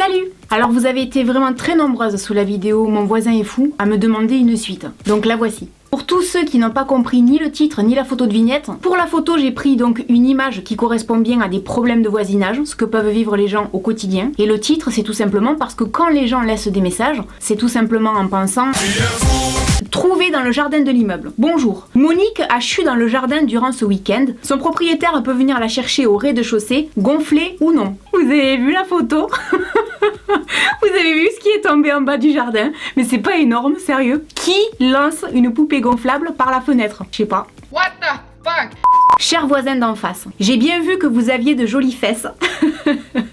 Salut! Alors vous avez été vraiment très nombreuses sous la vidéo Mon voisin est fou à me demander une suite. Donc la voici. Pour tous ceux qui n'ont pas compris ni le titre ni la photo de vignette, pour la photo j'ai pris donc une image qui correspond bien à des problèmes de voisinage, ce que peuvent vivre les gens au quotidien. Et le titre c'est tout simplement parce que quand les gens laissent des messages, c'est tout simplement en pensant trouvé dans le jardin de l'immeuble. Bonjour. Monique a chu dans le jardin durant ce week-end. Son propriétaire peut venir la chercher au rez-de-chaussée, gonflée ou non. Vous avez vu la photo? Vous avez vu ce qui est tombé en bas du jardin? Mais c'est pas énorme, sérieux. Qui lance une poupée gonflable par la fenêtre? Je sais pas. What the fuck? Cher voisin d'en face, j'ai bien vu que vous aviez de jolies fesses.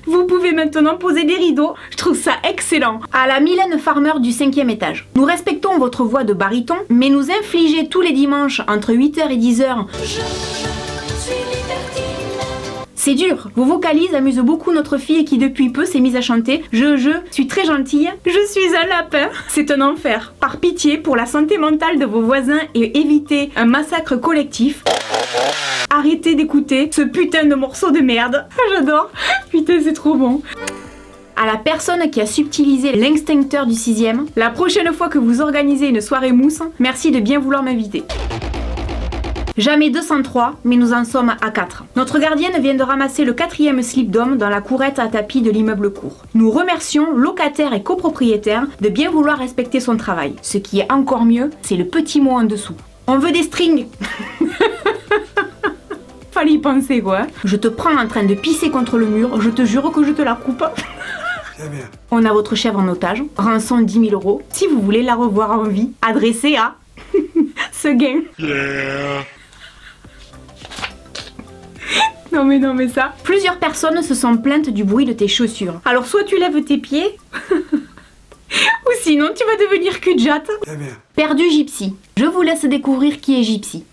Vous pouvez maintenant poser des rideaux. Je trouve ça excellent. À la Mylène Farmer du 5e étage. Nous respectons votre voix de baryton, mais nous infligez tous les dimanches entre 8h et 10h. C'est dur. Vos vocalises amusent beaucoup notre fille qui depuis peu s'est mise à chanter « Je suis très gentille, je suis un lapin ». C'est un enfer. Par pitié, pour la santé mentale de vos voisins et éviter un massacre collectif, arrêtez d'écouter ce putain de morceau de merde. J'adore. Putain, c'est trop bon. À la personne qui a subtilisé l'extincteur du 6e, la prochaine fois que vous organisez une soirée mousse, merci de bien vouloir m'inviter. Jamais 203, mais nous en sommes à 4. Notre gardienne vient de ramasser le 4e slip d'homme dans la courette à tapis de l'immeuble court. Nous remercions locataires et copropriétaires de bien vouloir respecter son travail. Ce qui est encore mieux, c'est le petit mot en dessous. On veut des strings. Fallait y penser quoi. Je te prends en train de pisser contre le mur, je te jure que je te la coupe. On a votre chèvre en otage, rançon 10 000 €. Si vous voulez la revoir en vie, adressez à ce gain. Yeah. Non mais ça. Plusieurs personnes se sont plaintes du bruit de tes chaussures. Alors soit tu lèves tes pieds, ou sinon tu vas devenir cul-de-jatte. Perdu Gypsy. Je vous laisse découvrir qui est Gypsy.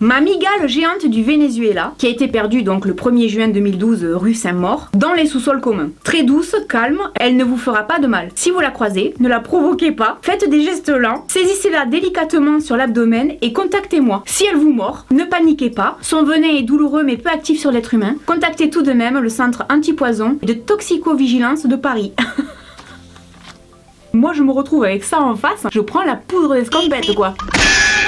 Ma migale géante du Venezuela, qui a été perdue donc le 1er juin 2012 rue Saint-Maur, dans les sous-sols communs. Très douce, calme, elle ne vous fera pas de mal. Si vous la croisez, ne la provoquez pas, faites des gestes lents, saisissez-la délicatement sur l'abdomen et contactez-moi. Si elle vous mord, ne paniquez pas, son venin est douloureux mais peu actif sur l'être humain. Contactez tout de même le centre antipoison et de toxicovigilance de Paris. Moi je me retrouve avec ça en face, je prends la poudre d'escampette quoi.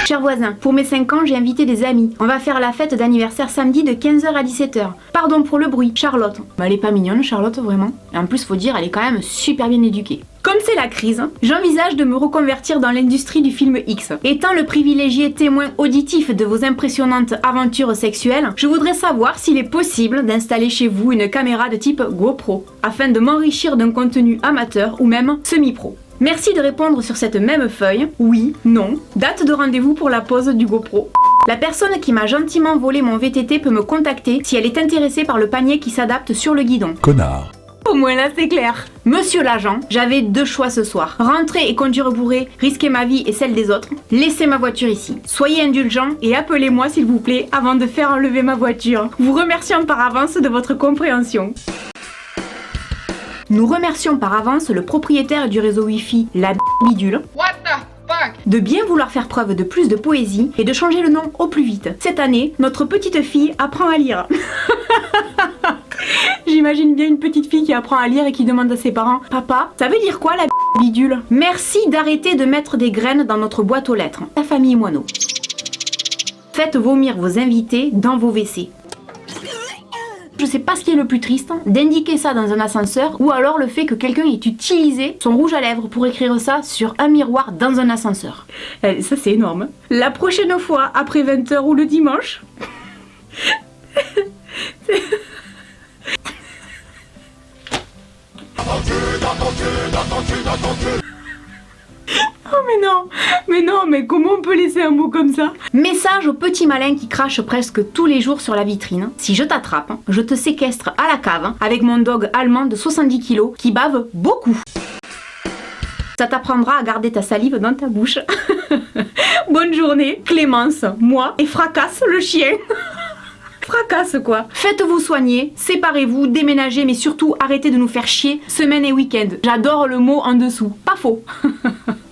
Cher voisin, pour mes 5 ans, j'ai invité des amis. On va faire la fête d'anniversaire samedi de 15h à 17h. Pardon pour le bruit, Charlotte. Bah, elle est pas mignonne, Charlotte, vraiment. Et en plus, faut dire, elle est quand même super bien éduquée. Comme c'est la crise, j'envisage de me reconvertir dans l'industrie du film X. Étant le privilégié témoin auditif de vos impressionnantes aventures sexuelles, je voudrais savoir s'il est possible d'installer chez vous une caméra de type GoPro, afin de m'enrichir d'un contenu amateur ou même semi-pro. Merci de répondre sur cette même feuille, oui, non, date de rendez-vous pour la pose du GoPro. La personne qui m'a gentiment volé mon VTT peut me contacter si elle est intéressée par le panier qui s'adapte sur le guidon. Connard. Au moins là c'est clair. Monsieur l'agent, j'avais 2 choix ce soir. Rentrer et conduire bourré, risquer ma vie et celle des autres. Laissez ma voiture ici. Soyez indulgent et appelez-moi s'il vous plaît avant de faire enlever ma voiture. Vous remercions par avance de votre compréhension. Nous remercions par avance le propriétaire du réseau Wi-Fi, la bidule, What the fuck? de bien vouloir faire preuve de plus de poésie et de changer le nom au plus vite. Cette année, notre petite fille apprend à lire. J'imagine bien une petite fille qui apprend à lire et qui demande à ses parents « Papa, ça veut dire quoi la bidule ?» Merci d'arrêter de mettre des graines dans notre boîte aux lettres. La famille Moineau. Faites vomir vos invités dans vos WC. Je sais pas ce qui est le plus triste, d'indiquer ça dans un ascenseur ou alors le fait que quelqu'un ait utilisé son rouge à lèvres pour écrire ça sur un miroir dans un ascenseur. Ça c'est énorme. La prochaine fois, après 20h ou le dimanche... Oh mais comment on peut laisser un mot comme ça? Message au petit malin qui crache presque tous les jours sur la vitrine. Si je t'attrape, je te séquestre à la cave avec mon dog allemand de 70 kg qui bave beaucoup. Ça t'apprendra à garder ta salive dans ta bouche. Bonne journée, Clémence, moi et Fracasse le chien. Fracasse quoi. Faites-vous soigner, séparez-vous, déménagez, mais surtout arrêtez de nous faire chier semaine et week-end. J'adore le mot en dessous, pas faux.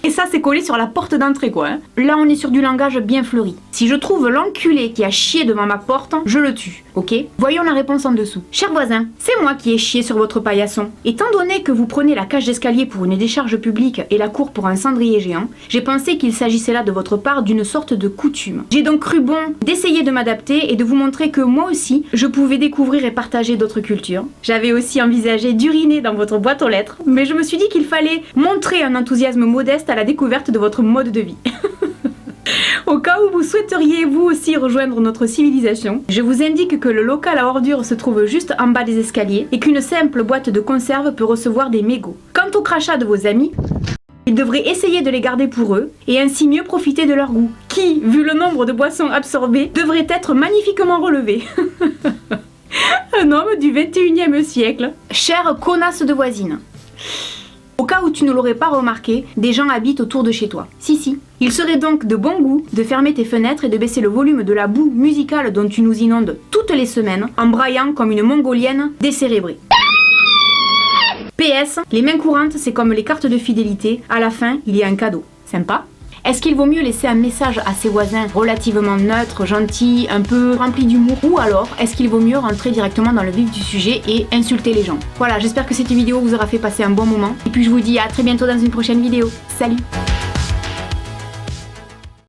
Et ça, c'est collé sur la porte d'entrée, quoi. Hein. Là, on est sur du langage bien fleuri. Si je trouve l'enculé qui a chié devant ma porte, je le tue, ok? Voyons la réponse en dessous. Cher voisin, c'est moi qui ai chié sur votre paillasson. Étant donné que vous prenez la cage d'escalier pour une décharge publique et la cour pour un cendrier géant, j'ai pensé qu'il s'agissait là de votre part d'une sorte de coutume. J'ai donc cru bon d'essayer de m'adapter et de vous montrer que moi aussi, je pouvais découvrir et partager d'autres cultures. J'avais aussi envisagé d'uriner dans votre boîte aux lettres, mais je me suis dit qu'il fallait montrer un enthousiasme modeste à la découverte de votre mode de vie. Au cas où vous souhaiteriez vous aussi rejoindre notre civilisation, je vous indique que le local à ordures se trouve juste en bas des escaliers et qu'une simple boîte de conserve peut recevoir des mégots. Quant au crachat de vos amis, ils devraient essayer de les garder pour eux et ainsi mieux profiter de leur goût, qui, vu le nombre de boissons absorbées, devrait être magnifiquement relevé. Un homme du 21e siècle. Chère connasse de voisine. Au cas où tu ne l'aurais pas remarqué, des gens habitent autour de chez toi. Si. Il serait donc de bon goût de fermer tes fenêtres et de baisser le volume de la boue musicale dont tu nous inondes toutes les semaines en braillant comme une mongolienne décérébrée. PS, les mains courantes, c'est comme les cartes de fidélité, à la fin, il y a un cadeau. Sympa? Est-ce qu'il vaut mieux laisser un message à ses voisins relativement neutre, gentil, un peu rempli d'humour, ou alors est-ce qu'il vaut mieux rentrer directement dans le vif du sujet et insulter les gens? Voilà, j'espère que cette vidéo vous aura fait passer un bon moment, et puis je vous dis à très bientôt dans une prochaine vidéo. Salut!